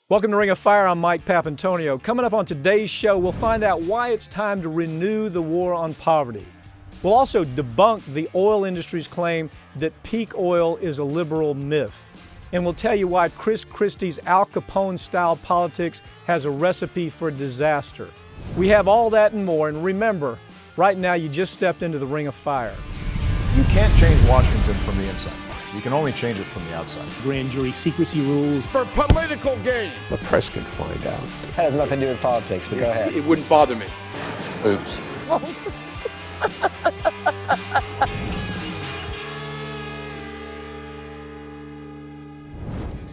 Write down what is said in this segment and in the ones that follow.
Welcome to Ring of Fire. I'm Mike Papantonio. Coming up on today's show, we'll find out why it's time to renew the war on poverty. We'll also debunk the oil industry's claim that peak oil is a liberal myth. And we'll tell you why Chris Christie's Al Capone-style politics has a recipe for disaster. We have all that and more. And remember, right now you just stepped into the Ring of Fire. You can't change Washington from the inside. You can only change it from the outside. Grand jury secrecy rules. For political gain. The press can find out. That has nothing to do with politics, but go ahead. It wouldn't bother me. Oops.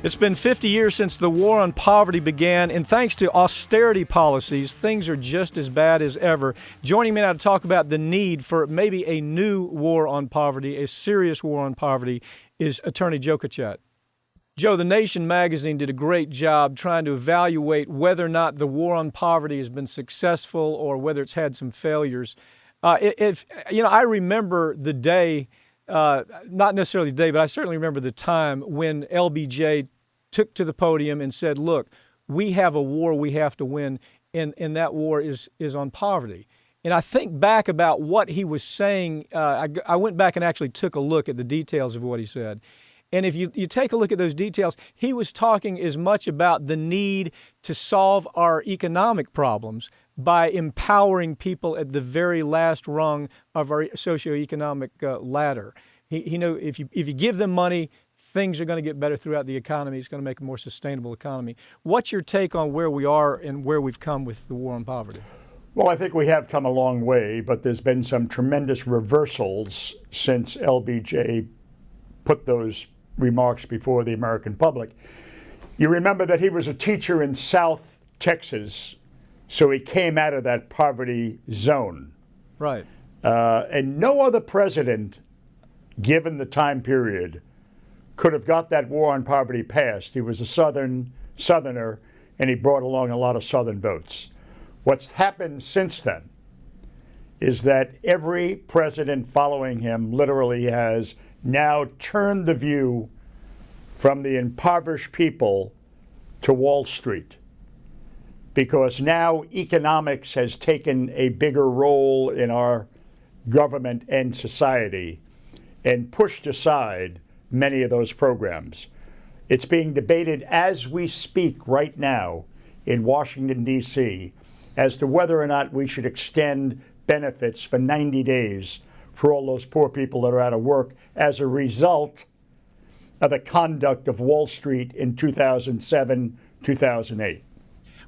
It's been 50 years since the war on poverty began, and thanks to austerity policies, things are just as bad as ever. Joining me now to talk about the need for maybe a new war on poverty, a serious war on poverty, is attorney Joe Cotchett. Joe, The Nation magazine did a great job trying to evaluate whether or not the war on poverty has been successful or whether it's had some failures. I remember the day, not necessarily the day, but I certainly remember the time when LBJ took to the podium and said, look, we have a war we have to win, and that war is on poverty. And I think back about what he was saying. I went back and actually took a look at the details of what he said. And if you take a look at those details, he was talking as much about the need to solve our economic problems by empowering people at the very last rung of our socioeconomic ladder. He knew if you give them money, things are going to get better throughout the economy. It's going to make a more sustainable economy. What's your take on where we are and where we've come with the war on poverty? Well, I think we have come a long way, but there's been some tremendous reversals since LBJ put those remarks before the American public. You remember that he was a teacher in South Texas, so he came out of that poverty zone. Right. And no other president, given the time period, could have got that war on poverty passed. He was a Southerner, and he brought along a lot of Southern votes. What's happened since then is that every president following him literally has now turned the view from the impoverished people to Wall Street, because now economics has taken a bigger role in our government and society and pushed aside many of those programs. It's being debated as we speak right now in Washington, D.C., as to whether or not we should extend benefits for 90 days for all those poor people that are out of work as a result of the conduct of Wall Street in 2007, 2008.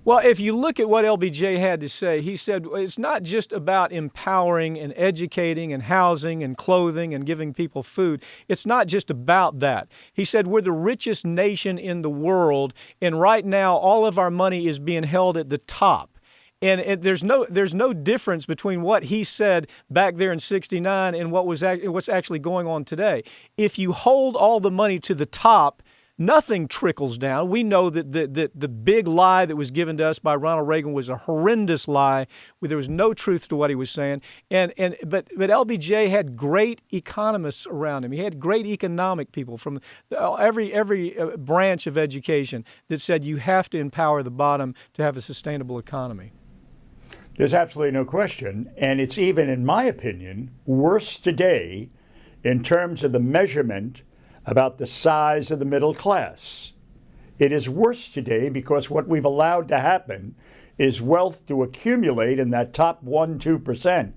Well, if you look at what LBJ had to say, he said it's not just about empowering and educating and housing and clothing and giving people food. It's not just about that. He said we're the richest nation in the world, and right now all of our money is being held at the top. And there's no difference between what he said back there in '69 and what's actually going on today. If you hold all the money to the top, nothing trickles down. We know that the big lie that was given to us by Ronald Reagan was a horrendous lie, where there was no truth to what he was saying. But LBJ had great economists around him. He had great economic people from every branch of education that said you have to empower the bottom to have a sustainable economy. There's absolutely no question, and it's even, in my opinion, worse today in terms of the measurement about the size of the middle class. It is worse today because what we've allowed to happen is wealth to accumulate in that top 1-2%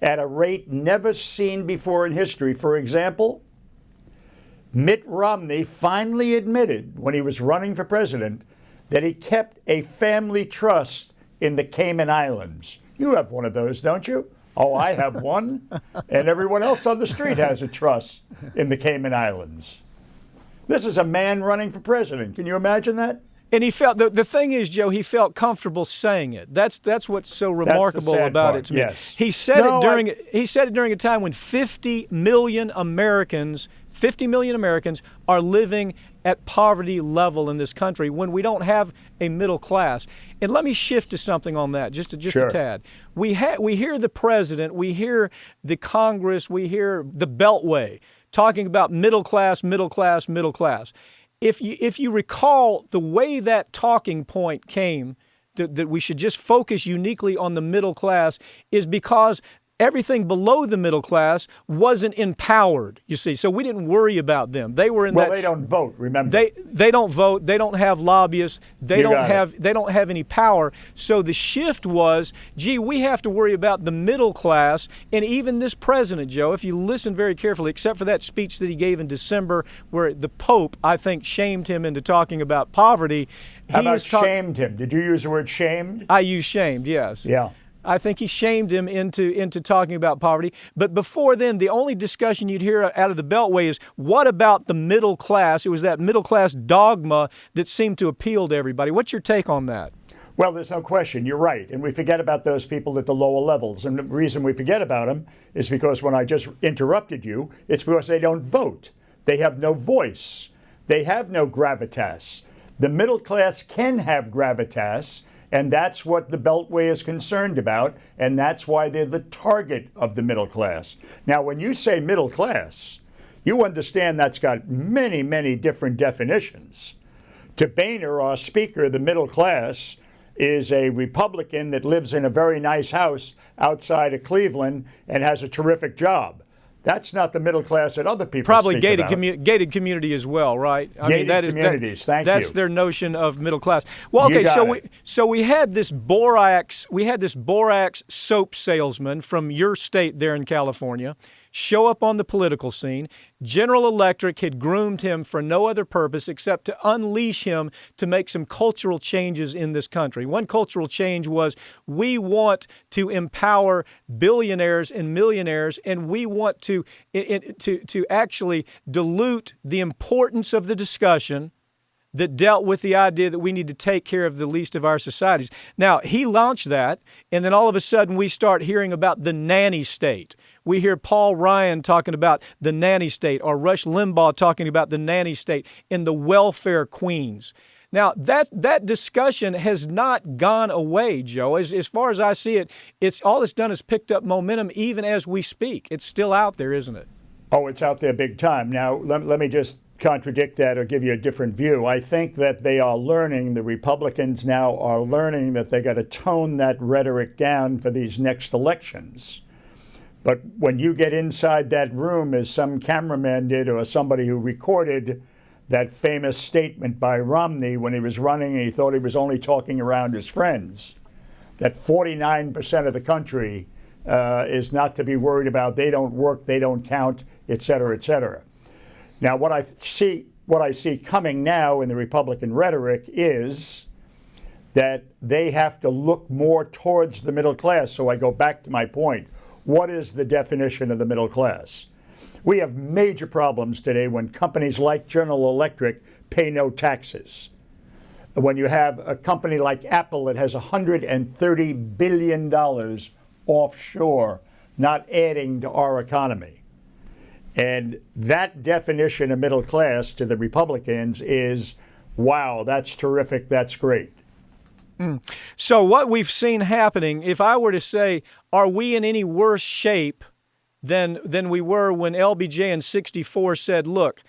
at a rate never seen before in history. For example, Mitt Romney finally admitted when he was running for president that he kept a family trust in the Cayman Islands. You have one of those, don't you? Oh, I have one. And everyone else on the street has a trust in the Cayman Islands. This is a man running for president. Can you imagine that? And he felt, the thing is, Joe, he felt comfortable saying it. That's what's so remarkable about it to me. Yes. He said it during a time when 50 million Americans are living at poverty level in this country, when we don't have a middle class. And let me shift to something on that, just Sure. a tad. We hear the president, we hear the Congress, we hear the Beltway talking about middle class, middle class, middle class. if you recall, the way that talking point came, that we should just focus uniquely on the middle class, is because everything below the middle class wasn't empowered, you see. So we didn't worry about them. They were in Well, they don't vote, remember. They don't vote. They don't have lobbyists. They don't have any power. So the shift was, gee, we have to worry about the middle class. And even this president, Joe, if you listen very carefully, except for that speech that he gave in December where the Pope, I think, shamed him into talking about poverty. How about shamed him? Did you use the word shamed? I use shamed, yes. Yeah. I think he shamed him into talking about poverty. But before then, the only discussion you'd hear out of the Beltway is, what about the middle class? It was that middle class dogma that seemed to appeal to everybody. What's your take on that? Well, there's no question. You're right. And we forget about those people at the lower levels. And the reason we forget about them is because when I just interrupted you, it's because they don't vote. They have no voice. They have no gravitas. The middle class can have gravitas. And that's what the Beltway is concerned about, and that's why they're the target of the middle class. Now, when you say middle class, you understand that's got many, many different definitions. To Boehner, our speaker, the middle class is a Republican that lives in a very nice house outside of Cleveland and has a terrific job. That's not the middle class that other people probably speak about. Gated community as well, right? Communities. Thank you. That's their notion of middle class. Well, okay, so we had this borax soap salesman from your state there in California show up on the political scene. General Electric had groomed him for no other purpose except to unleash him to make some cultural changes in this country. One cultural change was, we want to empower billionaires and millionaires, and we want to actually dilute the importance of the discussion that dealt with the idea that we need to take care of the least of our societies. Now, he launched that, and then all of a sudden we start hearing about the nanny state. We hear Paul Ryan talking about the nanny state, or Rush Limbaugh talking about the nanny state and the welfare queens. Now, that discussion has not gone away, Joe. As far as I see it, all it's done is picked up momentum even as we speak. It's still out there, isn't it? Oh, it's out there big time. Now, let me just contradict that or give you a different view. I think that they are learning, the Republicans now are learning that they got to tone that rhetoric down for these next elections. But when you get inside that room, as some cameraman did or somebody who recorded that famous statement by Romney when he was running and he thought he was only talking around his friends, that 49% of the country is not to be worried about. They don't work, they don't count, et cetera, et cetera. Now, what I see coming now in the Republican rhetoric is that they have to look more towards the middle class. So I go back to my point. What is the definition of the middle class? We have major problems today when companies like General Electric pay no taxes. When you have a company like Apple that has $130 billion offshore, not adding to our economy. And that definition of middle class to the Republicans is, wow, that's terrific, that's great. So what we've seen happening, if I were to say, are we in any worse shape than we were when LBJ in '64 said, look,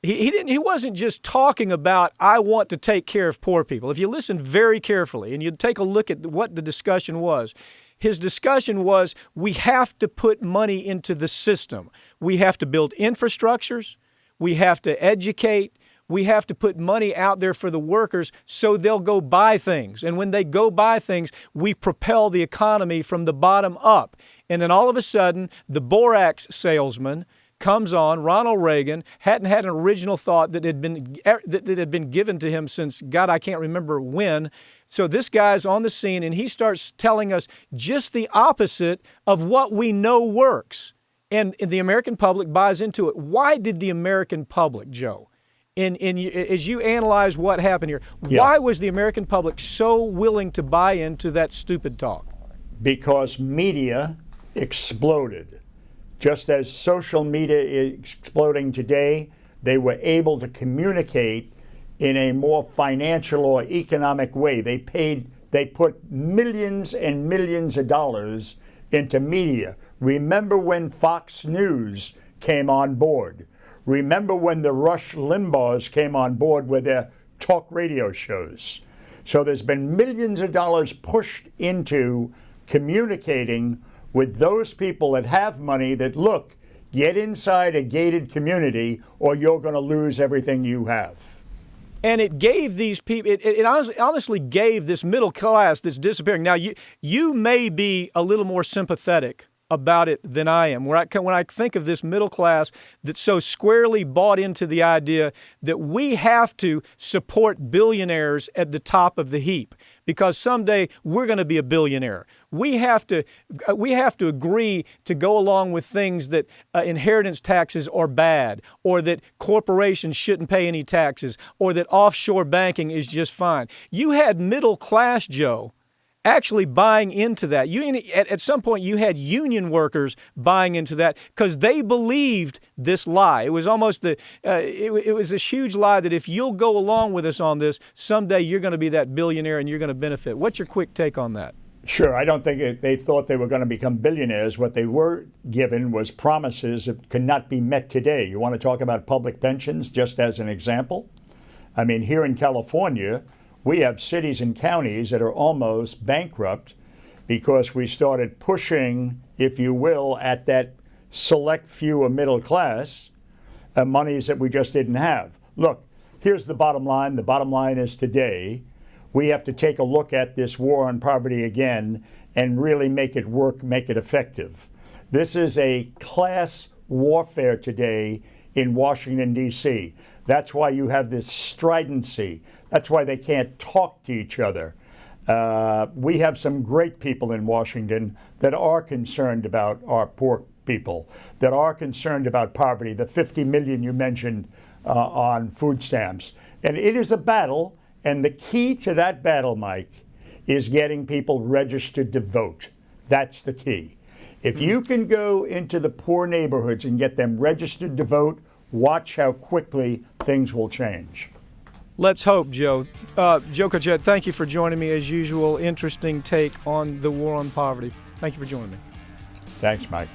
he wasn't just talking about, I want to take care of poor people. If you listen very carefully and you take a look at what the discussion was, his discussion was, we have to put money into the system. We have to build infrastructures. We have to educate. We have to put money out there for the workers so they'll go buy things. And when they go buy things, we propel the economy from the bottom up. And then all of a sudden, the borax salesman comes on, Ronald Reagan, hadn't had an original thought that had been given to him since, God, I can't remember when. So this guy's on the scene, and he starts telling us just the opposite of what we know works. And the American public buys into it. Why did the American public, Joe, as you analyze what happened here, why was the American public so willing to buy into that stupid talk? Because media exploded. Just as social media is exploding today, they were able to communicate in a more financial or economic way. They put millions and millions of dollars into media. Remember when Fox News came on board? Remember when the Rush Limbaughs came on board with their talk radio shows? So there's been millions of dollars pushed into communicating with those people that have money that, look, get inside a gated community or you're going to lose everything you have. And it gave these people, it honestly gave this middle class that's disappearing. Now, you may be a little more sympathetic about it than I am. When I think of this middle class that's so squarely bought into the idea that we have to support billionaires at the top of the heap because someday we're going to be a billionaire. We have to agree to go along with things that inheritance taxes are bad, or that corporations shouldn't pay any taxes, or that offshore banking is just fine. You had middle class, Joe, actually buying into that. At some point, you had union workers buying into that because they believed this lie. It was almost it was this huge lie that if you'll go along with us on this, someday you're going to be that billionaire and you're going to benefit. What's your quick take on that? Sure. I don't think they thought they were going to become billionaires. What they were given was promises that could not be met today. You want to talk about public pensions just as an example? I mean, here in California, we have cities and counties that are almost bankrupt because we started pushing, if you will, at that select few of middle class, monies that we just didn't have. Look, here's the bottom line. The bottom line is today, we have to take a look at this war on poverty again and really make it work, make it effective. This is a class warfare today in Washington, D.C. That's why you have this stridency. That's why they can't talk to each other. We have some great people in Washington that are concerned about our poor people, that are concerned about poverty, the 50 million you mentioned on food stamps. And it is a battle, and the key to that battle, Mike, is getting people registered to vote. That's the key. If you can go into the poor neighborhoods and get them registered to vote, watch how quickly things will change. Let's hope, Joe. Joe Cotchett, thank you for joining me as usual. Interesting take on the war on poverty. Thank you for joining me. Thanks, Mike.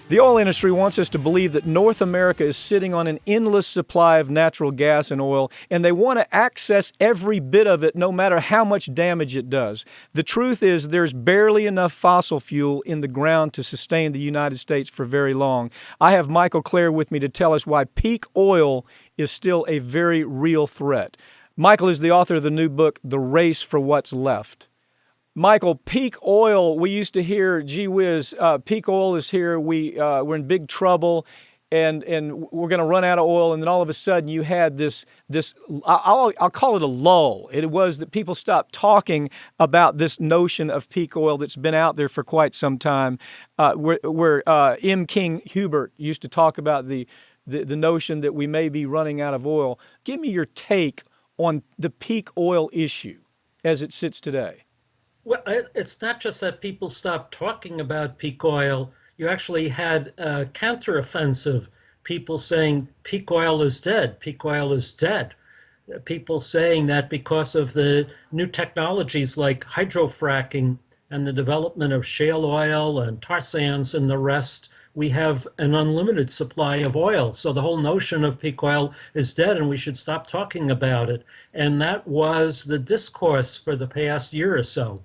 The oil industry wants us to believe that North America is sitting on an endless supply of natural gas and oil, and they want to access every bit of it no matter how much damage it does. The truth is there's barely enough fossil fuel in the ground to sustain the United States for very long. I have Michael Klare with me to tell us why peak oil is still a very real threat. Michael is the author of the new book, The Race for What's Left. Michael, peak oil, we used to hear, gee whiz, peak oil is here, we're in big trouble, and we're going to run out of oil, and then all of a sudden you had this I'll call it a lull. It was that people stopped talking about this notion of peak oil that's been out there for quite some time, where M. King Hubert used to talk about the notion that we may be running out of oil. Give me your take on the peak oil issue as it sits today. Well, it's not just that people stopped talking about peak oil. You actually had a counteroffensive, people saying peak oil is dead, peak oil is dead. People saying that because of the new technologies like hydrofracking and the development of shale oil and tar sands and the rest, we have an unlimited supply of oil. So the whole notion of peak oil is dead and we should stop talking about it. And that was the discourse for the past year or so.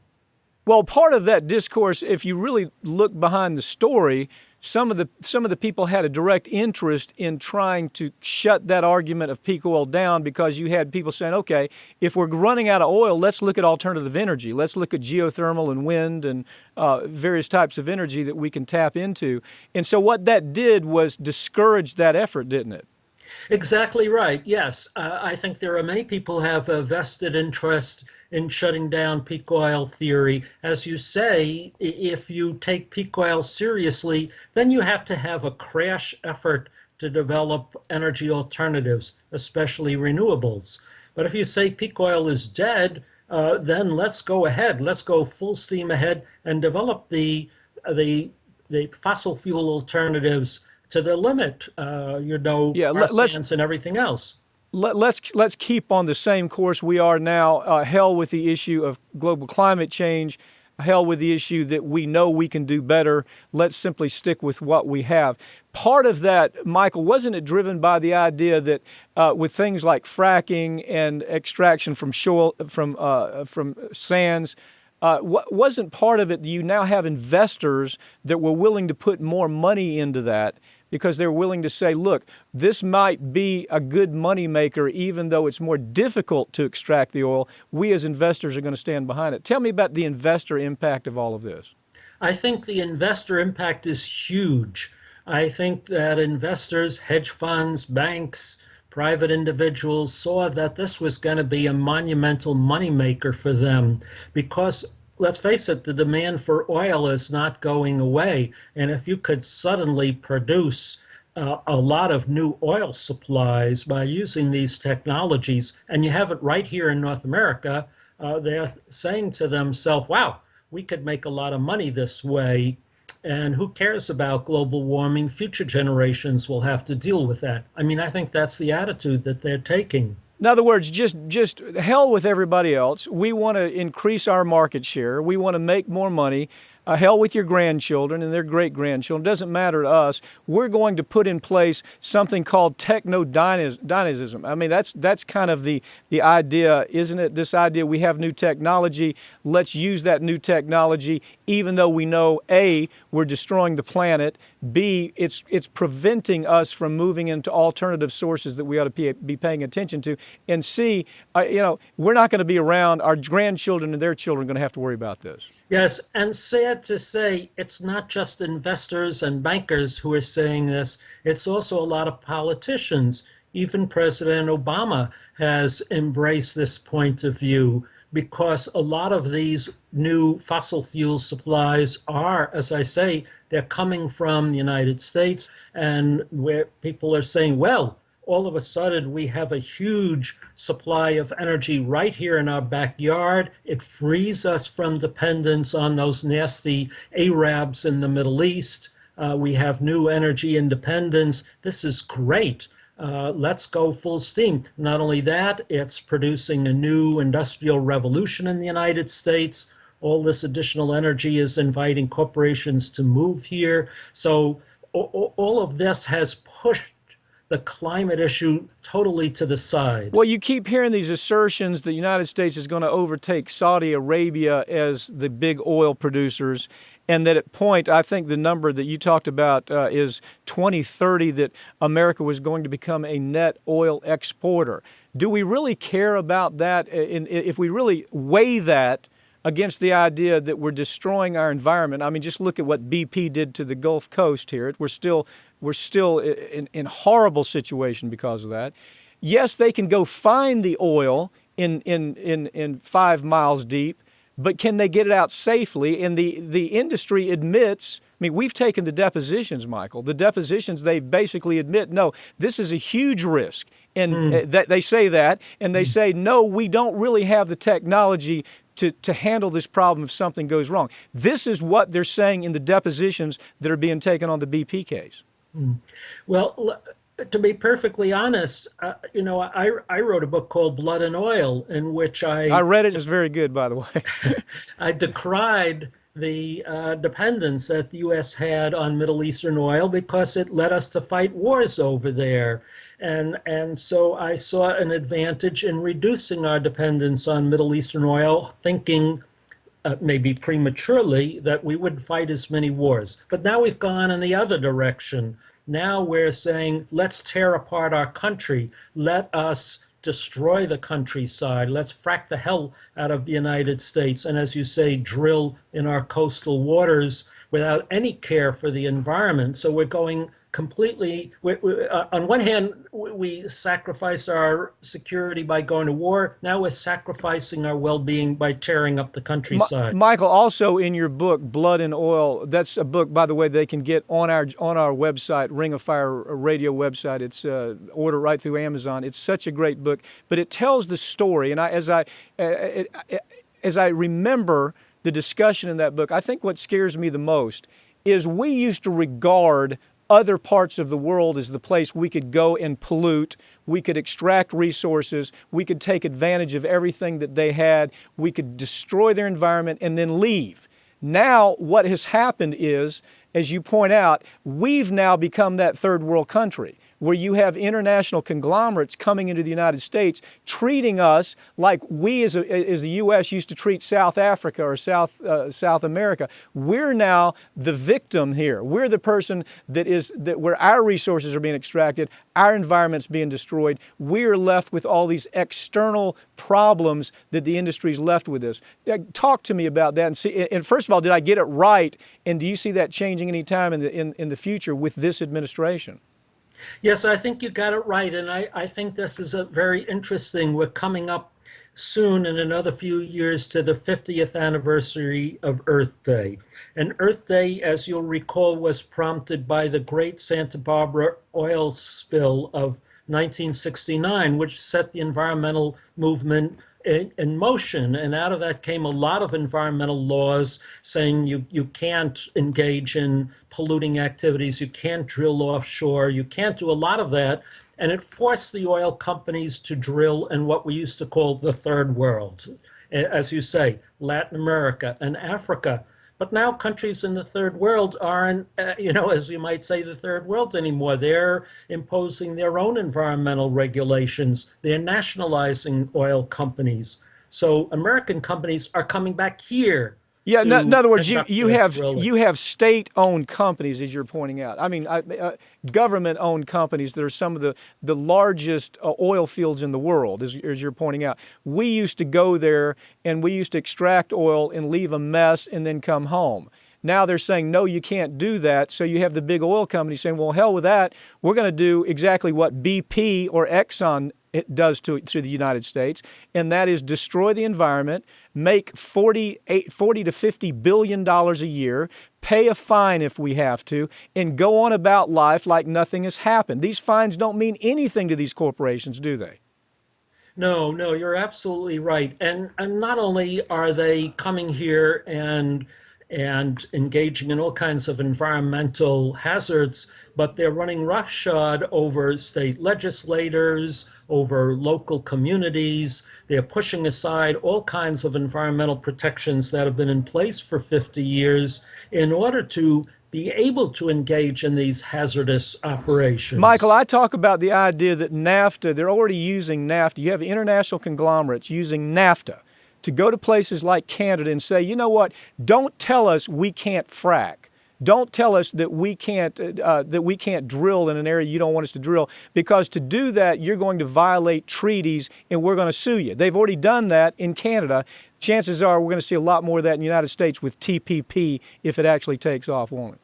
Well, part of that discourse, if you really look behind the story, some of the people had a direct interest in trying to shut that argument of peak oil down because you had people saying, okay, if we're running out of oil, let's look at alternative energy. Let's look at geothermal and wind and various types of energy that we can tap into. And so what that did was discourage that effort, didn't it? Exactly right. Yes. I think there are many people who have a vested interest in shutting down peak oil theory. As you say, if you take peak oil seriously, then you have to have a crash effort to develop energy alternatives, especially renewables. But if you say peak oil is dead, then let's go ahead. Let's go full steam ahead and develop the fossil fuel alternatives to the limit, sands and everything else. Let's keep on the same course we are now. Hell with the issue of global climate change. hell with the issue that we know we can do better. Let's simply stick with what we have. Part of that, Michael, wasn't it driven by the idea that with things like fracking and extraction from shore, from sands, wasn't part of it that you now have investors that were willing to put more money into that because they're willing to say, look, this might be a good moneymaker even though it's more difficult to extract the oil. We as investors are going to stand behind it. Tell me about the investor impact of all of this. I think the investor impact is huge. I think that investors, hedge funds, banks, private individuals saw that this was going to be a monumental moneymaker for them because, let's face it, the demand for oil is not going away. And if you could suddenly produce a lot of new oil supplies by using these technologies, and you have it right here in North America, they're saying to themselves, wow, we could make a lot of money this way. And who cares about global warming? Future generations will have to deal with that. I mean, I think that's the attitude that they're taking. In other words, just hell with everybody else. We want to increase our market share. We want to make more money. Hell with your grandchildren and their great-grandchildren. It doesn't matter to us. We're going to put in place something called techno-dynamism. I mean, that's kind of the idea, isn't it? This idea we have new technology. Let's use that new technology, even though we know, A, we're destroying the planet, B, it's preventing us from moving into alternative sources that we ought to be paying attention to, and C, we're not going to be around. Our grandchildren and their children are going to have to worry about this. Yes, and sad to say, it's not just investors and bankers who are saying this. It's also a lot of politicians. Even President Obama has embraced this point of view because a lot of these new fossil fuel supplies are, as I say, they're coming from the United States, and where people are saying, well, all of a sudden we have a huge supply of energy right here in our backyard. It frees us from dependence on those nasty Arabs in the Middle East. We have new energy independence. This is great. Let's go full steam. Not only that, it's producing a new industrial revolution in the United States. All this additional energy is inviting corporations to move here. So all of this has pushed the climate issue totally to the side. Well, you keep hearing these assertions the United States is going to overtake Saudi Arabia as the big oil producers, and that at point, I think the number that you talked about is 2030, that America was going to become a net oil exporter. Do we really care about that? If we really weigh that against the idea that we're destroying our environment. I mean, just look at what BP did to the Gulf Coast here. We're still in horrible situation because of that. Yes, they can go find the oil in 5 miles deep, but can they get it out safely? And the industry admits, I mean, we've taken the depositions, Michael. The depositions, they basically admit, no, this is a huge risk. And they say that, and they say, no, we don't really have the technology to handle this problem if something goes wrong. This is what they're saying in the depositions that are being taken on the BP case. Well, to be perfectly honest, I wrote a book called Blood and Oil, in which I read it. It's very good, by the way. I decried the dependence that the U.S. had on Middle Eastern oil because it led us to fight wars over there. And so I saw an advantage in reducing our dependence on Middle Eastern oil, thinking maybe prematurely that we wouldn't fight as many wars. But now we've gone in the other direction. Now we're saying, let's tear apart our country. Let us destroy the countryside. Let's frack the hell out of the United States. And as you say, drill in our coastal waters without any care for the environment. So we're going completely, on one hand, we sacrificed our security by going to war. Now we're sacrificing our well-being by tearing up the countryside. Michael, also in your book, Blood and Oil, that's a book, by the way, they can get on our website, Ring of Fire radio website. It's order right through Amazon. It's such a great book, but it tells the story. And as I remember the discussion in that book, I think what scares me the most is we used to regard other parts of the world as the place we could go and pollute. We could extract resources. We could take advantage of everything that they had. We could destroy their environment and then leave. Now, what has happened is, as you point out, we've now become that third world country where you have international conglomerates coming into the United States treating us like we as the U.S. used to treat South Africa or South America. We're now the victim here. We're the person where our resources are being extracted, our environment's being destroyed. We're left with all these external problems that the industry's left with us. Talk to me about that and see. And first of all, did I get it right? And do you see that changing any time in the future with this administration? Yes, I think you got it right. And I think this is very interesting. We're coming up soon in another few years to the 50th anniversary of Earth Day. And Earth Day, as you'll recall, was prompted by the great Santa Barbara oil spill of 1969, which set the environmental movement in motion. And out of that came a lot of environmental laws saying you can't engage in polluting activities, you can't drill offshore, you can't do a lot of that. And it forced the oil companies to drill in what we used to call the third world, as you say, Latin America and Africa. But now countries in the third world aren't, as we might say, the third world anymore. They're imposing their own environmental regulations. They're nationalizing oil companies. So American companies are coming back here. Yeah, in other words, you have state-owned companies, as you're pointing out. I mean, government-owned companies that are some of the largest oil fields in the world, as you're pointing out. We used to go there and we used to extract oil and leave a mess and then come home. Now they're saying, no, you can't do that. So you have the big oil companies saying, well, hell with that. We're going to do exactly what BP or Exxon it does to the United States, and that is destroy the environment, make $40 to $50 billion a year, pay a fine if we have to, and go on about life like nothing has happened. These fines don't mean anything to these corporations, do they? No, you're absolutely right. And not only are they coming here and engaging in all kinds of environmental hazards, but they're running roughshod over state legislators, over local communities. They're pushing aside all kinds of environmental protections that have been in place for 50 years in order to be able to engage in these hazardous operations. Michael, I talk about the idea that NAFTA, they're already using NAFTA. You have international conglomerates using NAFTA to go to places like Canada and say, you know what, don't tell us we can't frack. Don't tell us that we can't drill in an area you don't want us to drill, because to do that, you're going to violate treaties and we're going to sue you. They've already done that in Canada. Chances are we're going to see a lot more of that in the United States with TPP if it actually takes off, won't it?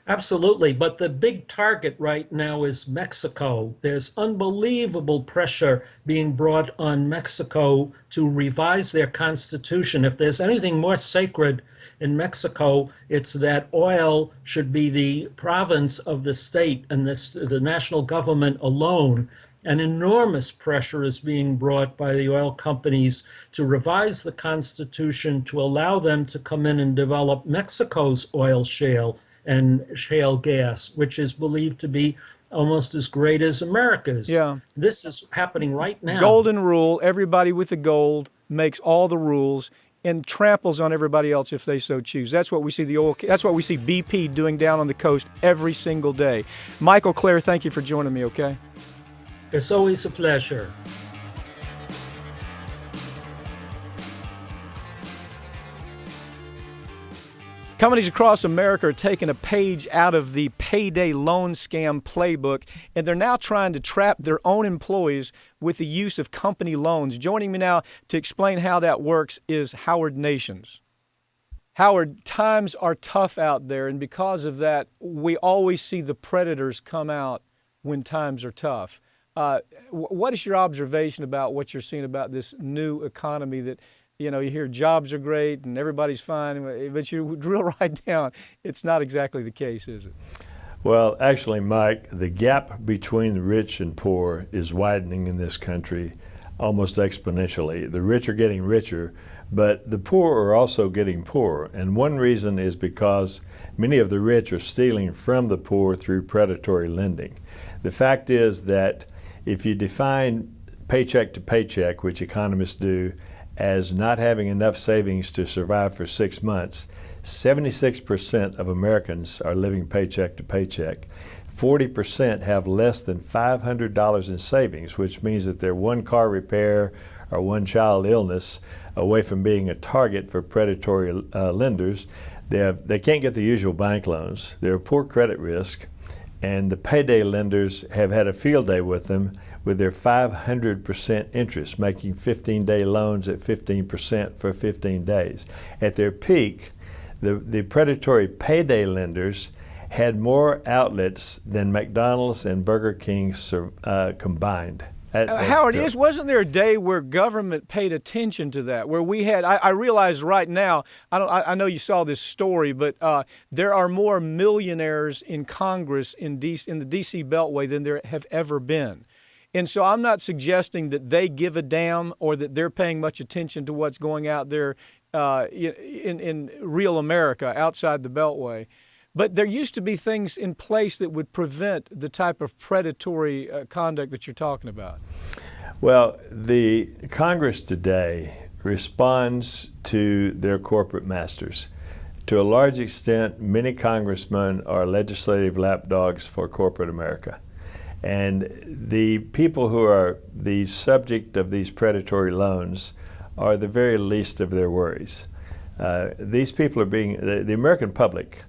Absolutely. But the big target right now is Mexico. There's unbelievable pressure being brought on Mexico to revise their constitution. If there's anything more sacred in Mexico, it's that oil should be the province of the state and the national government alone. An enormous pressure is being brought by the oil companies to revise the constitution to allow them to come in and develop Mexico's oil shale and shale gas, which is believed to be almost as great as America's. Yeah. This is happening right now. Golden rule, everybody with the gold makes all the rules and tramples on everybody else if they so choose. That's what we see that's what we see BP doing down on the coast every single day. Michael, Klare, thank you for joining me, okay? It's always a pleasure. Companies across America are taking a page out of the payday loan scam playbook, and they're now trying to trap their own employees with the use of company loans. Joining me now to explain how that works is Howard Nations. Howard, times are tough out there, and because of that, we always see the predators come out when times are tough. What is your observation about what you're seeing about this new economy that, you know, you hear jobs are great and everybody's fine, but you drill right down, it's not exactly the case, is it? Well, actually, Mike, the gap between the rich and poor is widening in this country almost exponentially. The rich are getting richer, But the poor are also getting poorer, and one reason is because many of the rich are stealing from the poor through predatory lending. The fact is that if you define paycheck to paycheck, which economists do, as not having enough savings to survive for 6 months, 76% of Americans are living paycheck to paycheck. 40% have less than $500 in savings, which means that they're one car repair or one child illness away from being a target for predatory lenders. They can't get the usual bank loans. They're a poor credit risk, and the payday lenders have had a field day with them with their 500% interest, making 15-day loans at 15% for 15 days. At their peak, the predatory payday lenders had more outlets than McDonald's and Burger King combined. Howard, wasn't there a day where government paid attention to that, where we had, I realize right now, I know you saw this story, but there are more millionaires in Congress in the D.C. Beltway than there have ever been. And so I'm not suggesting that they give a damn or that they're paying much attention to what's going out there in real America outside the Beltway. But there used to be things in place that would prevent the type of predatory conduct that you're talking about. Well, the Congress today responds to their corporate masters. To a large extent, many congressmen are legislative lapdogs for corporate America. And the people who are the subject of these predatory loans are the very least of their worries. These people are the American public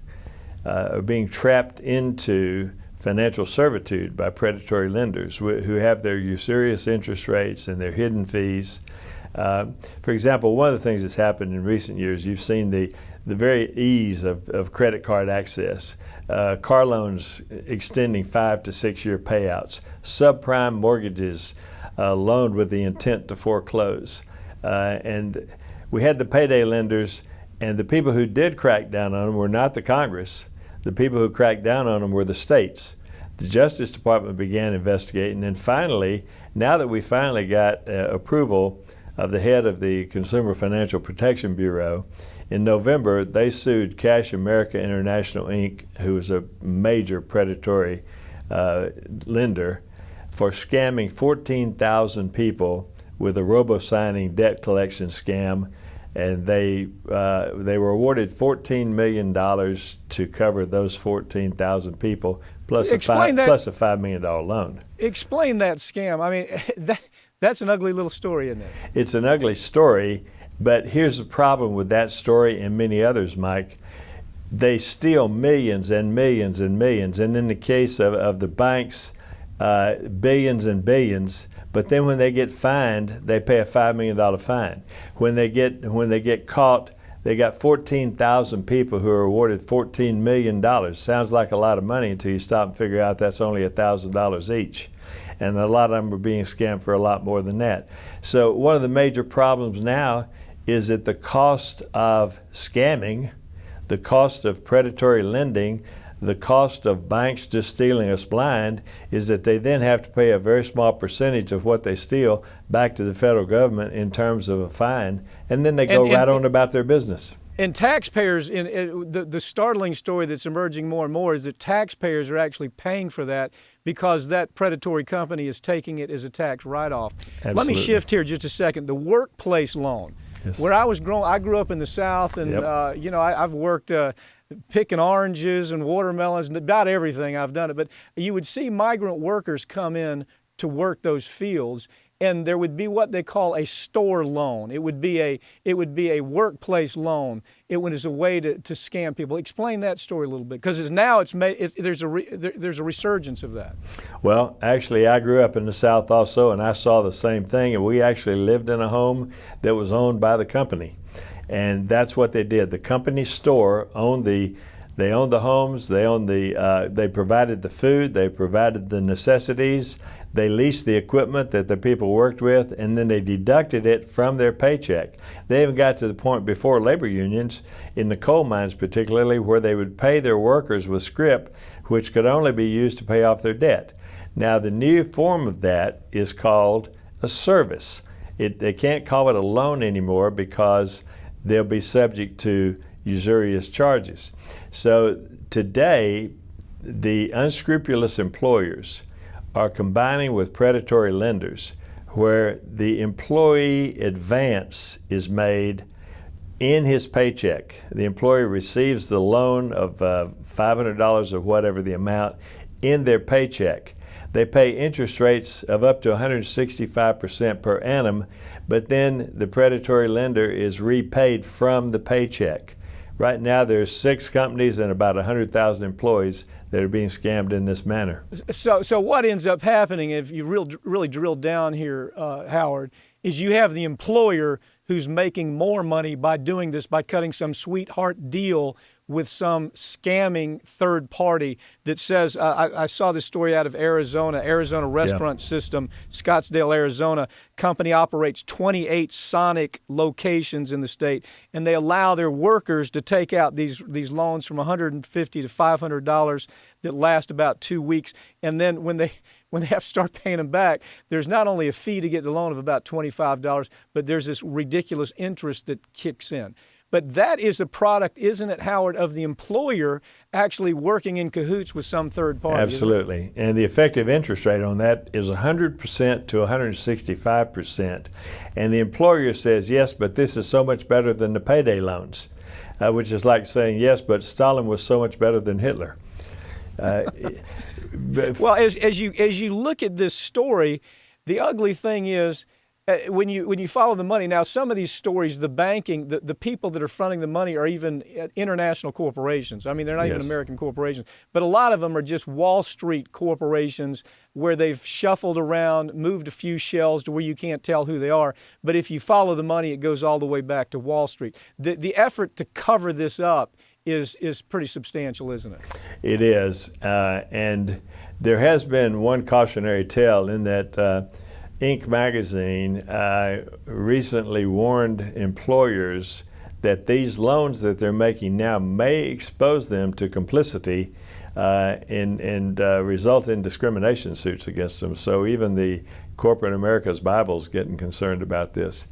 are being trapped into financial servitude by predatory lenders who have their usurious interest rates and their hidden fees. For example, one of the things that's happened in recent years, you've seen the very ease of credit card access, car loans extending 5 to 6 year payouts, subprime mortgages loaned with the intent to foreclose. And we had the payday lenders, and the people who did crack down on them were not the Congress. The people who cracked down on them were the states. The Justice Department began investigating, and finally, now that we finally got approval of the head of the Consumer Financial Protection Bureau, in November they sued Cash America International, Inc., who is a major predatory lender, for scamming 14,000 people with a robo-signing debt collection scam. And they were awarded $14 million to cover those 14,000 people, plus a $5 million loan. Explain that scam. I mean, that's an ugly little story, isn't it? It's an ugly story, but here's the problem with that story and many others, Mike. They steal millions and millions and millions, and in the case of the banks, billions and billions. But then when they get fined, they pay a $5 million fine. When they get caught, they got 14,000 people who are awarded $14 million. Sounds like a lot of money until you stop and figure out that's only $1,000 each. And a lot of them are being scammed for a lot more than that. So one of the major problems now is that the cost of scamming, the cost of predatory lending, the cost of banks just stealing us blind is that they then have to pay a very small percentage of what they steal back to the federal government in terms of a fine, and then they go right on about their business. And taxpayers, the startling story that's emerging more and more is that taxpayers are actually paying for that because that predatory company is taking it as a tax write-off. Let me shift here just a second. The workplace loan. Yes. Where I was I grew up in the South, and I've worked picking oranges and watermelons and about everything. I've done it. But you would see migrant workers come in to work those fields, and there would be what they call a store loan. It would be a workplace loan. It was a way to scam people. Explain that story a little bit, because there's a resurgence of that. Well, actually, I grew up in the South also, and I saw the same thing. And we actually lived in a home that was owned by the company, and that's what they did. The company store owned the homes. They provided the food. They provided the necessities. They leased the equipment that the people worked with, and then they deducted it from their paycheck. They even got to the point before labor unions, in the coal mines particularly, where they would pay their workers with scrip, which could only be used to pay off their debt. Now, the new form of that is called a service. They can't call it a loan anymore because they'll be subject to usurious charges. So today, the unscrupulous employers are combining with predatory lenders where the employee advance is made in his paycheck. The employee receives the loan of $500 or whatever the amount in their paycheck. They pay interest rates of up to 165% per annum, but then the predatory lender is repaid from the paycheck. Right now, there's 6 companies and about 100,000 employees that are being scammed in this manner. So what ends up happening, if you really drill down here, Howard, is you have the employer who's making more money by doing this, by cutting some sweetheart deal with some scamming third party that says, I saw this story out of Arizona Restaurant System, Scottsdale, Arizona. Company operates 28 Sonic locations in the state, and they allow their workers to take out these loans from $150 to $500 that last about 2 weeks. And then when they have to start paying them back, there's not only a fee to get the loan of about $25, but there's this ridiculous interest that kicks in. But that is a product, isn't it, Howard, of the employer actually working in cahoots with some third party? Absolutely. And the effective interest rate on that is 100% to 165%. And the employer says, yes, but this is so much better than the payday loans, which is like saying, yes, but Stalin was so much better than Hitler. Well, as you look at this story, the ugly thing is, when you follow the money, now some of these stories, the banking, the people that are fronting the money are even international corporations. I mean, they're not even American corporations, but a lot of them are just Wall Street corporations where they've shuffled around, moved a few shells to where you can't tell who they are. But if you follow the money, it goes all the way back to Wall Street. The effort to cover this up is pretty substantial, isn't it? It is, and there has been one cautionary tale in that Inc. magazine recently warned employers that these loans that they're making now may expose them to complicity and result in discrimination suits against them. So even the corporate America's Bible is getting concerned about this.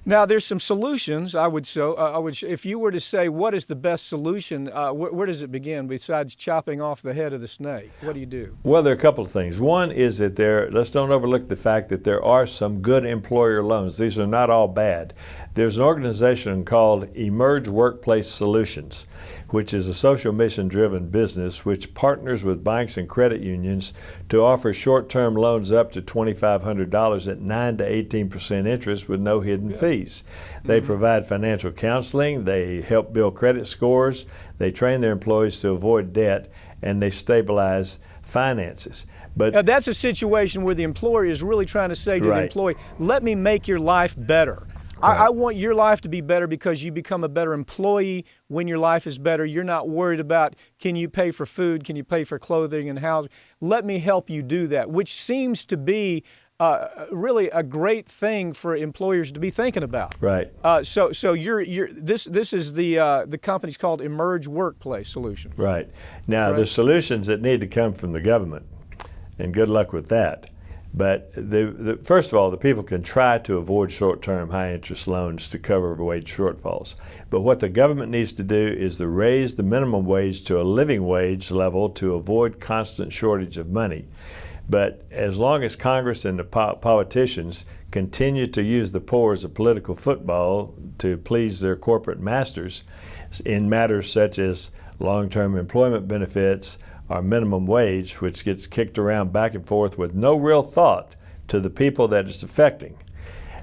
Now, there's some solutions. If you were to say what is the best solution, where does it begin besides chopping off the head of the snake? What do you do? Well, there are a couple of things. One is that let's don't overlook the fact that there are some good employer loans. These are not all bad. There's an organization called Emerge Workplace Solutions, which is a social mission-driven business which partners with banks and credit unions to offer short-term loans up to $2,500 at 9 to 18% interest with no hidden fees. They provide financial counseling, they help build credit scores, they train their employees to avoid debt, and they stabilize finances. But now, that's a situation where the employer is really trying to say to the employee, let me make your life better. I want your life to be better because you become a better employee when your life is better. You're not worried about, can you pay for food, can you pay for clothing and housing? Let me help you do that, which seems to be really a great thing for employers to be thinking about. Right. So this is the company's called Emerge Workplace Solutions. Right. Now, there's solutions that need to come from the government, and good luck with that. But first of all, the people can try to avoid short-term high-interest loans to cover wage shortfalls. But what the government needs to do is to raise the minimum wage to a living wage level to avoid constant shortage of money. But as long as Congress and the politicians continue to use the poor as a political football to please their corporate masters in matters such as long-term employment benefits, our minimum wage, which gets kicked around back and forth with no real thought to the people that it's affecting.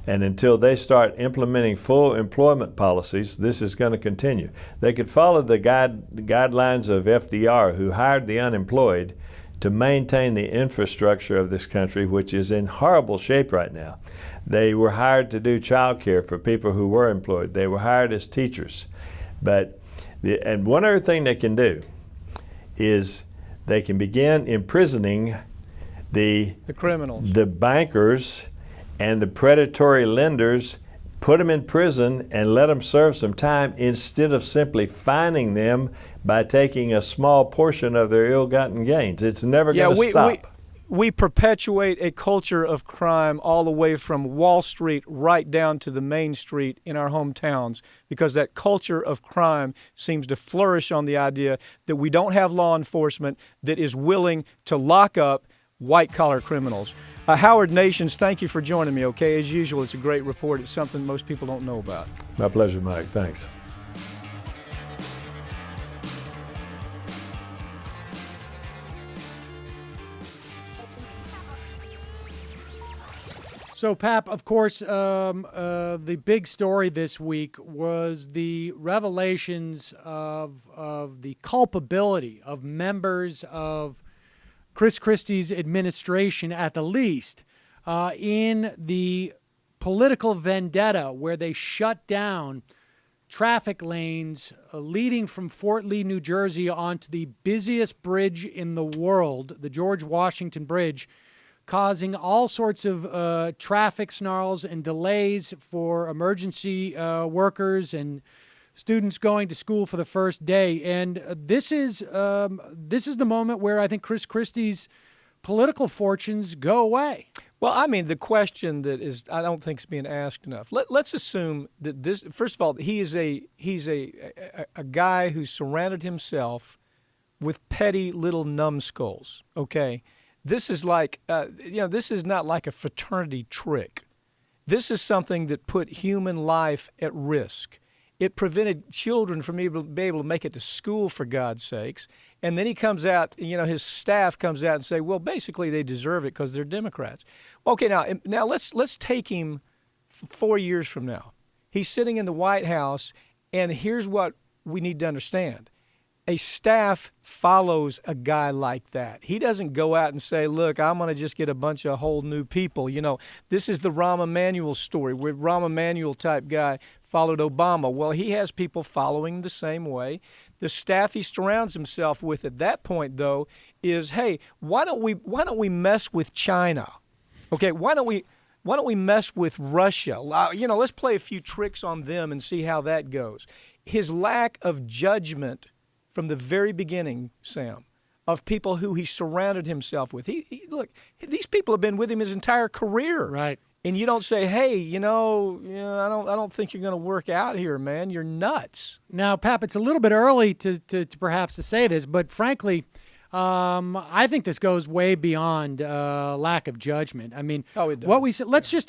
And until they start implementing full employment policies, this is going to continue. They could follow the guidelines of FDR, who hired the unemployed to maintain the infrastructure of this country, which is in horrible shape right now. They were hired to do child care for people who were employed. They were hired as teachers. And one other thing they can do is they can begin imprisoning the criminals, the bankers, and the predatory lenders, put them in prison and let them serve some time instead of simply fining them by taking a small portion of their ill-gotten gains. It's never going to stop. we perpetuate a culture of crime all the way from Wall Street right down to the main street in our hometowns, because that culture of crime seems to flourish on the idea that we don't have law enforcement that is willing to lock up white-collar criminals. Howard Nations, thank you for joining me, okay? As usual, it's a great report. It's something most people don't know about. My pleasure, Mike. Thanks. So, Pap, of course, the big story this week was the revelations of the culpability of members of Chris Christie's administration, at the least, in the political vendetta where they shut down traffic lanes leading from Fort Lee, New Jersey, onto the busiest bridge in the world, the George Washington Bridge, causing all sorts of traffic snarls and delays for emergency workers and students going to school for the first day. And this is the moment where I think Chris Christie's political fortunes go away. Well, I mean, the question that is, I don't think is being asked enough. Let's assume that this. First of all, he's a guy who surrounded himself with petty little numbskulls. Okay. This is like, this is not like a fraternity trick. This is something that put human life at risk. It prevented children from being able to make it to school, for God's sakes. And then he comes out, his staff comes out and say, well, basically they deserve it because they're Democrats. Okay, now let's take him 4 years from now. He's sitting in the White House, and here's what we need to understand. A staff follows a guy like that. He doesn't go out and say, look, I'm going to just get a bunch of whole new people. This is the Rahm Emanuel story, where Rahm Emanuel type guy followed Obama. Well, he has people following the same way. The staff he surrounds himself with at that point, though, is, hey, why don't we mess with China? Okay, why don't we mess with Russia? Let's play a few tricks on them and see how that goes. His lack of judgment from the very beginning, Sam, of people who he surrounded himself with. Look, these people have been with him his entire career. Right. And you don't say, hey, I don't think you're going to work out here, man. You're nuts. Now, Pap, it's a little bit early to perhaps to say this, but frankly, I think this goes way beyond lack of judgment. I mean, it does. What we said. Let's just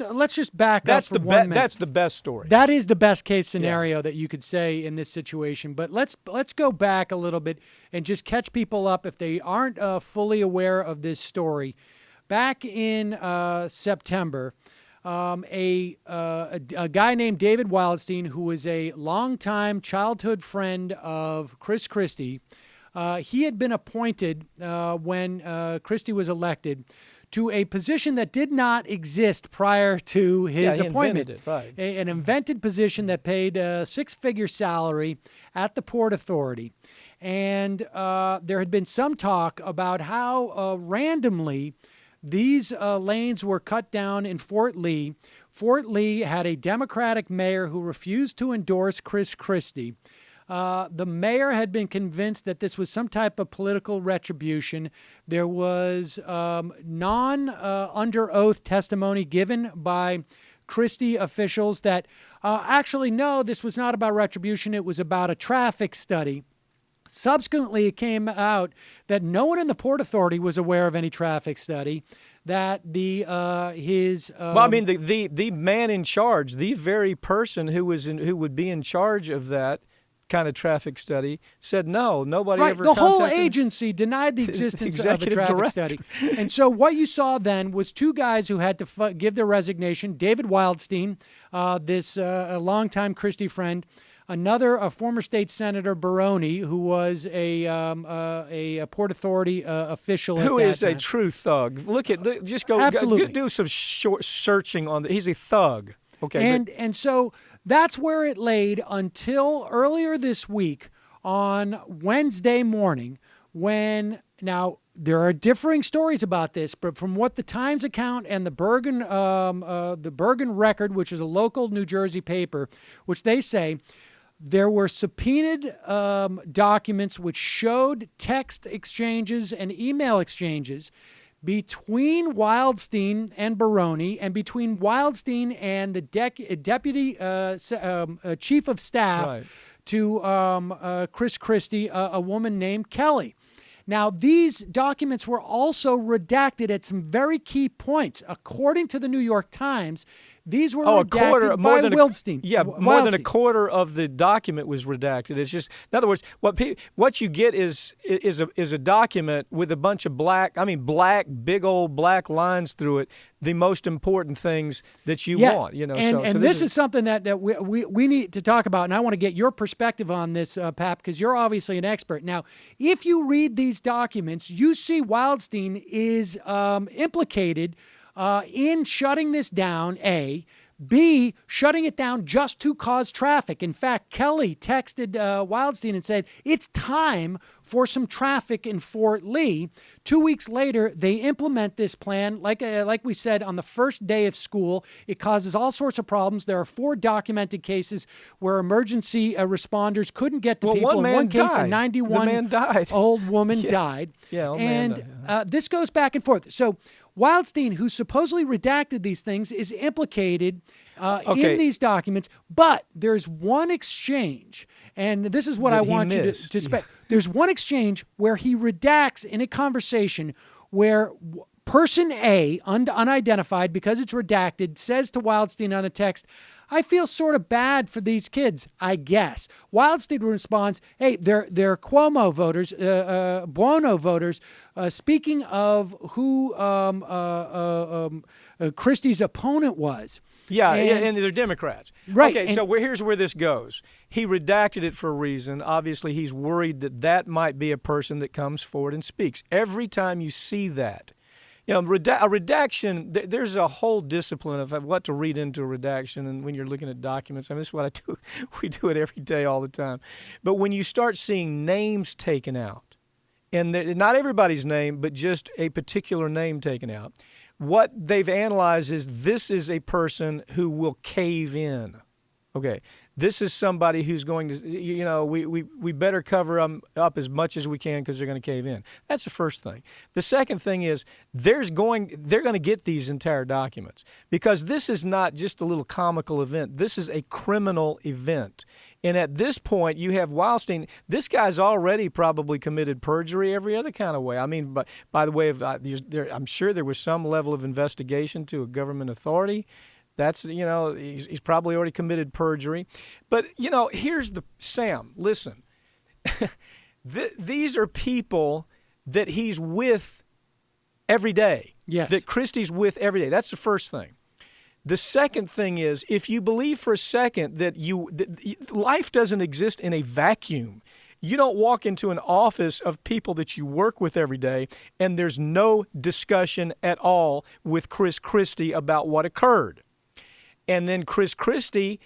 back up for 1 minute. That's the best story. That is the best case scenario that you could say in this situation. But let's go back a little bit and just catch people up if they aren't fully aware of this story. Back in September, a guy named David Wildstein, who was a longtime childhood friend of Chris Christie. He had been appointed when Christie was elected to a position that did not exist prior to his appointment. Invented it, right. An invented position that paid a six-figure salary at the Port Authority. And there had been some talk about how randomly these lanes were cut down in Fort Lee. Fort Lee had a Democratic mayor who refused to endorse Chris Christie. The mayor had been convinced that this was some type of political retribution. There was under oath testimony given by Christie officials that actually, no, this was not about retribution. It was about a traffic study. Subsequently, it came out that no one in the Port Authority was aware of any traffic study. That the man in charge, the very person who would be in charge of that kind of traffic study, said no, nobody ever contacted. The whole him. agency denied the existence of a traffic director. study. And so what you saw then was two guys who had to give their resignation. David Wildstein, a longtime Christie friend, a former state senator, Baroni, who was a Port Authority official. Who is a true thug. Just go do some short searching on that. He's a thug. Okay. And so that's where it laid until earlier this week on Wednesday morning, when now there are differing stories about this, but from what the Times account and the Bergen Record, which is a local New Jersey paper, which they say there were subpoenaed documents which showed text exchanges and email exchanges between Wildstein and Baroni, and between Wildstein and the deputy chief of staff to Chris Christie, a woman named Kelly. Now, these documents were also redacted at some very key points. According to the New York Times, these were redacted by Wildstein. More than a quarter of the document was redacted. It's just, in other words, what you get is a document with a bunch of big old black lines through it. The most important things that you want, And this is something that we need to talk about, and I want to get your perspective on this, Pap, because you're obviously an expert. Now, if you read these documents, you see Wildstein is implicated in shutting this down, A. B, shutting it down just to cause traffic. In fact, Kelly texted Wildstein and said, it's time for some traffic in Fort Lee. 2 weeks later, they implement this plan. Like we said, on the first day of school, it causes all sorts of problems. There are 4 documented cases where emergency responders couldn't get to people. In one case, a 91-old woman died. This goes back and forth. So Wildstein, who supposedly redacted these things, is implicated in these documents. But there's one exchange, and this is what I want you to suspect. There's one exchange where he redacts in a conversation where person A, unidentified because it's redacted, says to Wildstein on a text, I feel sort of bad for these kids, I guess. Wildstein responds, hey, they're Cuomo voters, Buono voters. Speaking of who Christie's opponent was. And they're Democrats. Right. Okay, so here's where this goes. He redacted it for a reason. Obviously, he's worried that might be a person that comes forward and speaks. Every time you see that, a redaction, there's a whole discipline of what to read into a redaction, and when you're looking at documents, this is what I do. We do it every day, all the time. But when you start seeing names taken out, and not everybody's name, but just a particular name taken out, what they've analyzed is this is a person who will cave in. Okay, this is somebody who's going to, we better cover them up as much as we can because they're going to cave in. That's the first thing. The second thing is they're going to get these entire documents because this is not just a little comical event. This is a criminal event. And at this point, you have Wildstein. This guy's already probably committed perjury every other kind of way. But by the way, I'm sure there was some level of investigation to a government authority. That's, he's probably already committed perjury. But, here's Sam, listen. These are people that he's with every day. Yes. That Christie's with every day. That's the first thing. The second thing is, if you believe for a second that life doesn't exist in a vacuum, you don't walk into an office of people that you work with every day and there's no discussion at all with Chris Christie about what occurred. And then Chris Christie,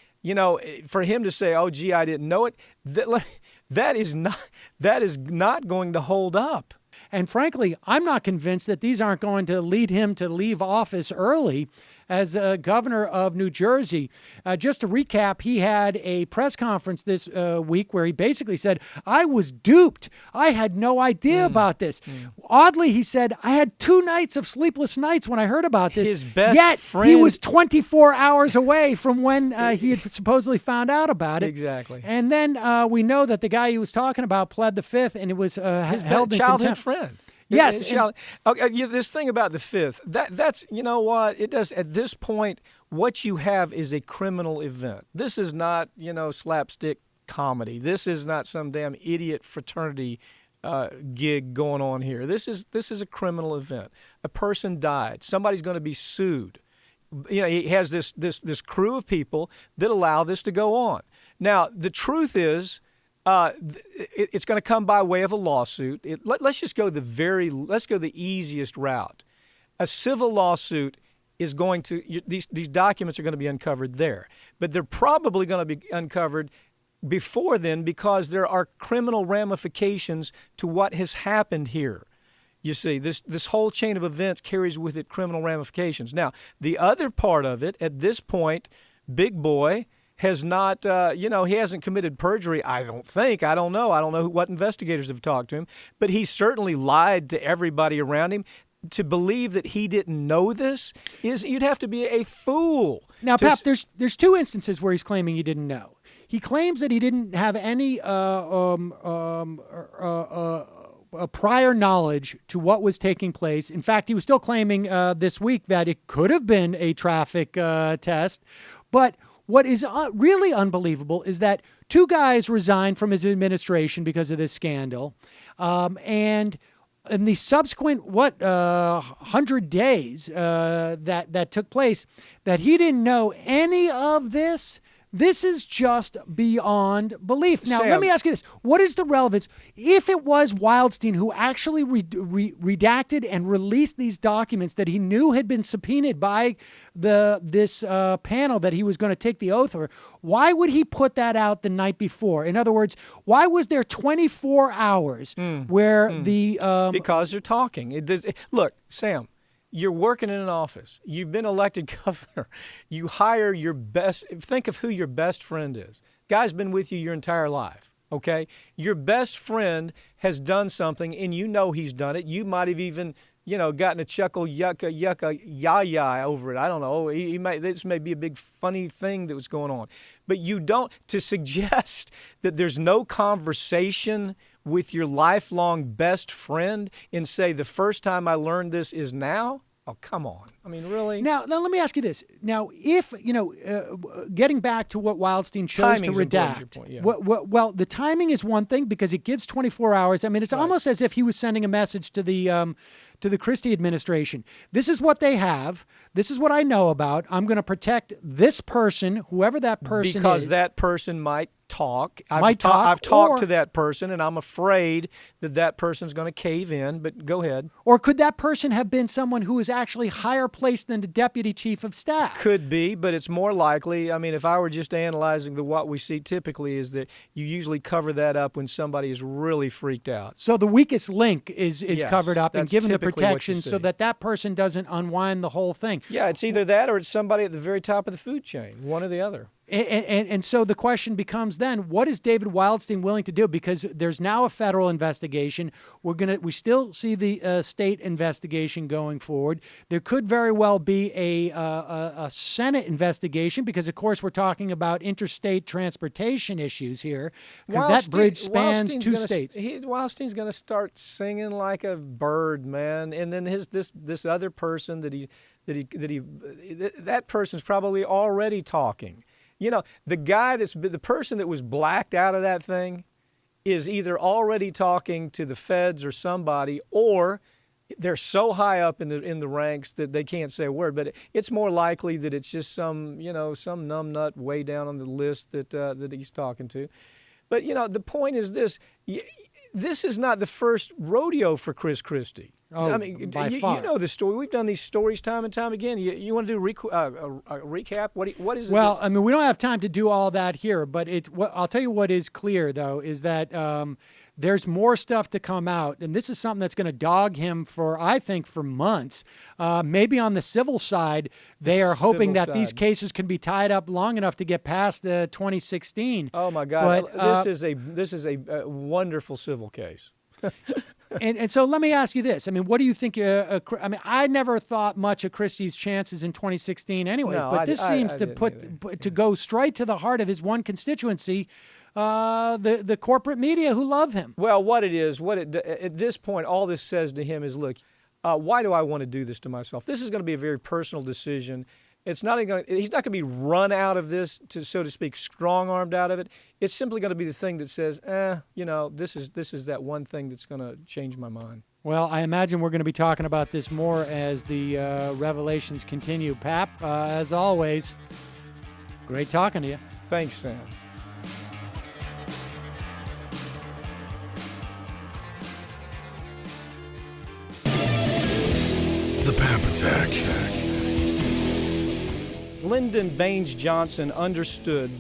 for him to say, "Oh, gee, I didn't know it," that is not going to hold up. And frankly, I'm not convinced that these aren't going to lead him to leave office early as governor of New Jersey. Just to recap, he had a press conference this week where he basically said, I was duped. I had no idea about this. Oddly, he said, I had 2 nights of sleepless nights when I heard about this. His best Yet friend. He was 24 hours away from when he had supposedly found out about it. Exactly. And then we know that the guy he was talking about pled the fifth, and it was his held in childhood contempt. friend. Yes. This thing about the fifth, that's, it does, at this point, what you have is a criminal event. This is not, slapstick comedy. This is not some damn idiot fraternity gig going on here. This is a criminal event. A person died. Somebody's going to be sued. He has this crew of people that allow this to go on. Now, the truth is, it's going to come by way of a lawsuit. Let's just go the easiest route. A civil lawsuit is going to these documents are going to be uncovered there, but they're probably going to be uncovered before then because there are criminal ramifications to what has happened here. You see, this whole chain of events carries with it criminal ramifications. Now, the other part of it at this point, Big Boy has not, he hasn't committed perjury, I don't think. I don't know what investigators have talked to him, but he certainly lied to everybody around him. to believe that he didn't know this is you'd have to be a fool. Now, Pap, there's two instances where he's claiming he didn't know. He claims that he didn't have any prior knowledge to what was taking place. In fact, he was still claiming this week that it could have been a traffic test. But what is really unbelievable is that two guys resigned from his administration because of this scandal. And in the subsequent, 100 days that took place, that he didn't know any of this. This is just beyond belief. Now, Sam, let me ask you this. What is the relevance? If it was Wildstein who actually redacted and released these documents that he knew had been subpoenaed by this panel that he was going to take the oath over, why would he put that out the night before? In other words, why was there 24 hours where the... because they're talking. Look, Sam, you're working in an office. You've been elected governor. You hire your best. Think of who your best friend is. Guy's been with you your entire life, okay? Your best friend has done something, and you know he's done it. You might have even, gotten a chuckle, yucca, ya over it. I don't know. This may be a big funny thing that was going on. But you don't, to suggest that there's no conversation with your lifelong best friend and say the first time I learned this is now? Oh, come on. I mean, really? Now let me ask you this. Now, if, getting back to what Wildstein chose to redact, point, yeah. well, the timing is one thing because it gives 24 hours. I mean, it's almost as if he was sending a message to the Christie administration. This is what they have. This is what I know about. I'm going to protect this person, whoever that person is. Because that person might talk. I've talked to that person, and I'm afraid that person's going to cave in, but go ahead. Or could that person have been someone who is actually higher placed than the deputy chief of staff? Could be, but it's more likely. I mean, if I were just analyzing what we see typically is that you usually cover that up when somebody is really freaked out. So the weakest link is Yes, covered up and that's given the typically what you protection see. so that person doesn't unwind the whole thing. Yeah, it's either that or it's somebody at the very top of the food chain, one or the other. And so the question becomes then, what is David Wildstein willing to do? Because there's now a federal investigation. We still see the state investigation going forward. There could very well be a Senate investigation because, of course, we're talking about interstate transportation issues here. Because that bridge spans two states. Wildstein's going to start singing like a bird, man. And then this other person that person's probably already talking. The person that was blacked out of that thing is either already talking to the feds or somebody, or they're so high up in the ranks that they can't say a word. But it's more likely that it's just some numbnut way down on the list that he's talking to. But the point is this: this is not the first rodeo for Chris Christie. Oh, I mean, by you far. know the story. We've done these stories time and time again. You want to do a recap? What is it? Well, I mean, we don't have time to do all that here, but I'll tell you what is clear, though, is that there's more stuff to come out, and this is something that's going to dog him I think, for months. Maybe on the civil side, they are hoping that these cases can be tied up long enough to get past 2016. Oh my God! But, this is a wonderful civil case. And so let me ask you this. I mean, what do you think? I never thought much of Christie's chances in 2016 anyways, No, but this seems I to didn't go straight to the heart of his one constituency, the corporate media who love him. Well, at this point, all this says to him is, look, why do I want to do this to myself? This is going to be a very personal decision. He's not going to be run out of this, so to speak, strong-armed out of it. It's simply going to be the thing that says, this is that one thing that's going to change my mind. Well, I imagine we're going to be talking about this more as the revelations continue. Pap, as always, great talking to you. Thanks, Sam. The Pap Attack. Lyndon Baines Johnson understood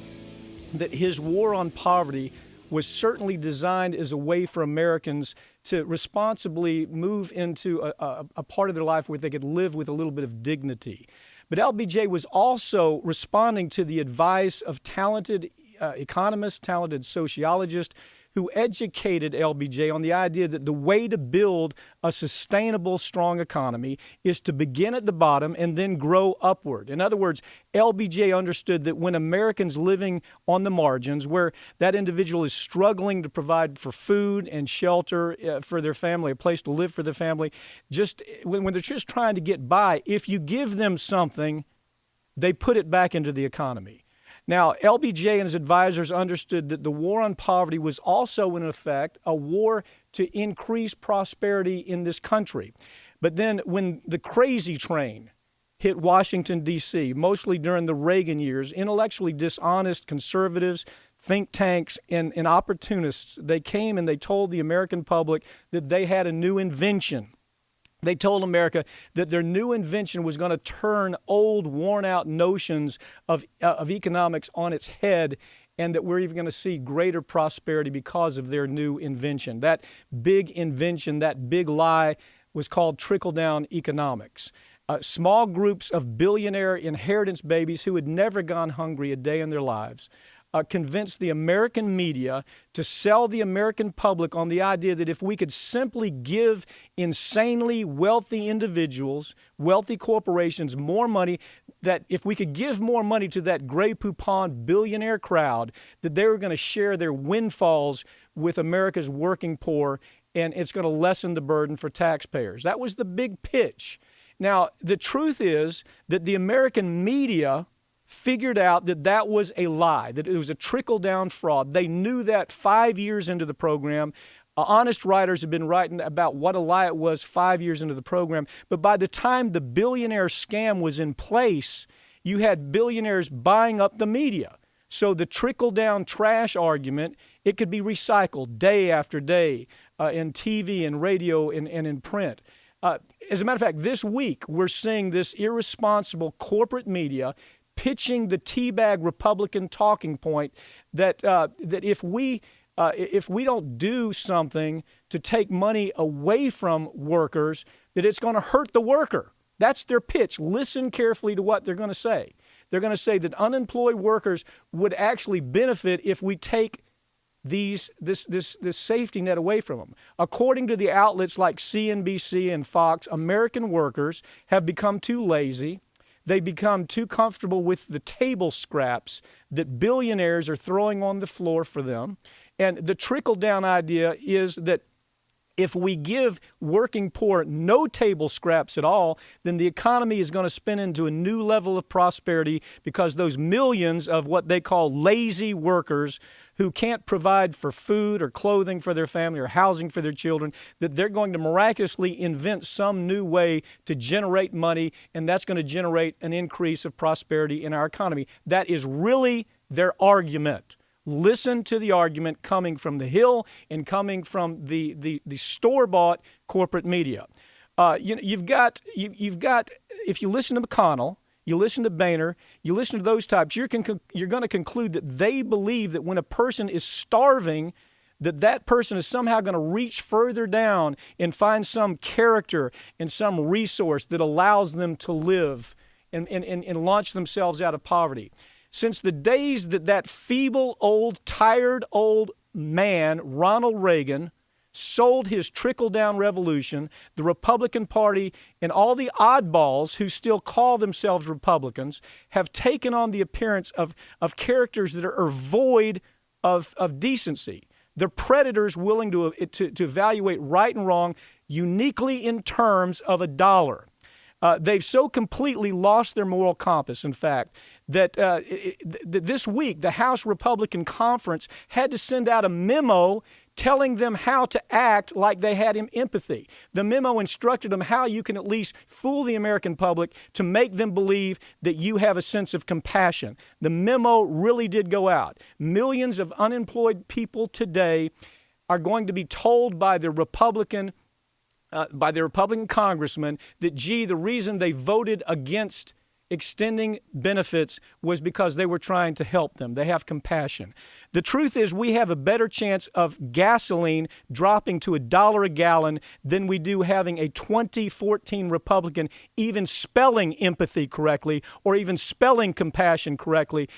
that his war on poverty was certainly designed as a way for Americans to responsibly move into a part of their life where they could live with a little bit of dignity. But LBJ was also responding to the advice of talented economists, talented sociologists, who educated LBJ on the idea that the way to build a sustainable, strong economy is to begin at the bottom and then grow upward. In other words, LBJ understood that when Americans living on the margins, where that individual is struggling to provide for food and shelter for their family, a place to live for their family, just when they're just trying to get by, if you give them something, they put it back into the economy. Now, LBJ and his advisors understood that the war on poverty was also, in effect, a war to increase prosperity in this country. But then when the crazy train hit Washington, D.C., mostly during the Reagan years, intellectually dishonest conservatives, think tanks, and opportunists, they came and they told the American public that they had a new invention. They told America that their new invention was going to turn old, worn-out notions of economics on its head, and that we're even going to see greater prosperity because of their new invention. That big invention, that big lie, was called trickle-down economics. Small groups of billionaire inheritance babies who had never gone hungry a day in their lives convinced the American media to sell the American public on the idea that if we could simply give insanely wealthy individuals, wealthy corporations more money, that if we could give more money to that Grey Poupon billionaire crowd, that they were going to share their windfalls with America's working poor, and it's going to lessen the burden for taxpayers. That was the big pitch. Now, the truth is that the American media figured out that that was a lie, that it was a trickle-down fraud. They knew that 5 years into the program. Honest writers have been writing about what a lie it was 5 years into the program. But by the time the billionaire scam was in place, you had billionaires buying up the media. So the trickle-down trash argument, it could be recycled day after day in TV and radio and in print. As a matter of fact, this week we're seeing this irresponsible corporate media pitching the teabag Republican talking point that if we don't do something to take money away from workers, that it's going to hurt the worker. That's their pitch. Listen carefully to what they're going to say. They're going to say that unemployed workers would actually benefit if we take this safety net away from them. According to the outlets like CNBC and Fox, American workers have become too lazy. They become too comfortable with the table scraps that billionaires are throwing on the floor for them. And the trickle-down idea is that if we give working poor no table scraps at all, then the economy is going to spin into a new level of prosperity because those millions of what they call lazy workers who can't provide for food or clothing for their family or housing for their children, that they're going to miraculously invent some new way to generate money, and that's going to generate an increase of prosperity in our economy. That is really their argument. Listen to the argument coming from the Hill and coming from the store-bought corporate media. You've got if you listen to McConnell, you listen to Boehner, you listen to those types, you're going to conclude that they believe that when a person is starving, that person is somehow going to reach further down and find some character and some resource that allows them to live and launch themselves out of poverty. Since the days that feeble, old, tired old man, Ronald Reagan, sold his trickle-down revolution, the Republican Party and all the oddballs who still call themselves Republicans have taken on the appearance of characters that are void of decency. They're predators willing to evaluate right and wrong uniquely in terms of a dollar. They've so completely lost their moral compass, in fact, that this week the House Republican Conference had to send out a memo telling them how to act like they had empathy. The memo instructed them how you can at least fool the American public to make them believe that you have a sense of compassion. The memo really did go out. Millions of unemployed people today are going to be told by the Republican congressman that, gee, the reason they voted against extending benefits was because they were trying to help them. They have compassion. The truth is we have a better chance of gasoline dropping to $1 a gallon than we do having a 2014 Republican even spelling empathy correctly or even spelling compassion correctly,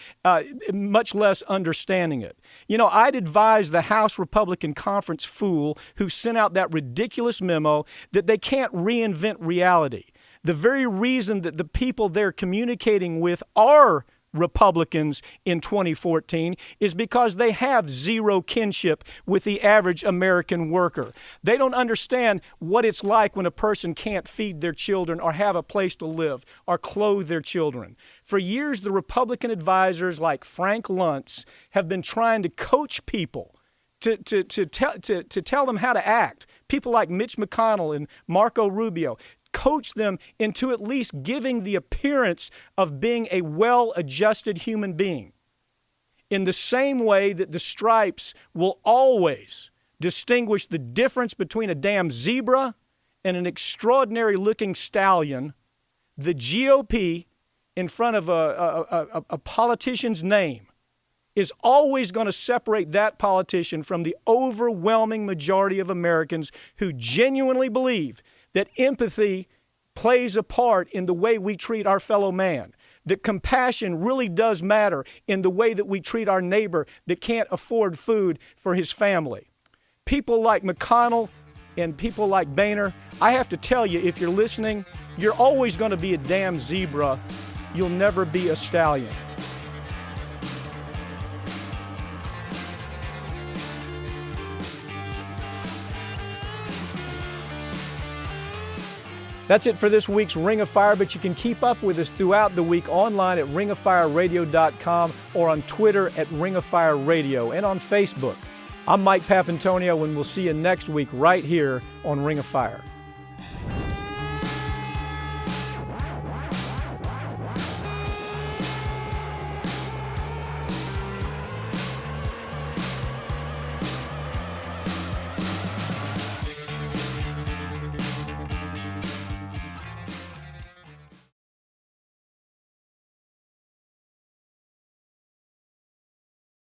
much less understanding it. You know, I'd advise the House Republican Conference fool who sent out that ridiculous memo that they can't reinvent reality. The very reason that the people they're communicating with are Republicans in 2014 is because they have zero kinship with the average American worker. They don't understand what it's like when a person can't feed their children or have a place to live or clothe their children. For years, the Republican advisors like Frank Luntz have been trying to coach people to tell them how to act. People like Mitch McConnell and Marco Rubio. Coach them into at least giving the appearance of being a well-adjusted human being. In the same way that the stripes will always distinguish the difference between a damn zebra and an extraordinary-looking stallion, the GOP, in front of a politician's name, is always going to separate that politician from the overwhelming majority of Americans who genuinely believe that empathy plays a part in the way we treat our fellow man, that compassion really does matter in the way that we treat our neighbor that can't afford food for his family. People like McConnell and people like Boehner, I have to tell you, if you're listening, you're always going to be a damn zebra. You'll never be a stallion. That's it for this week's Ring of Fire, but you can keep up with us throughout the week online at ringoffireradio.com or on Twitter at Ring of Fire Radio and on Facebook. I'm Mike Papantonio, and we'll see you next week right here on Ring of Fire.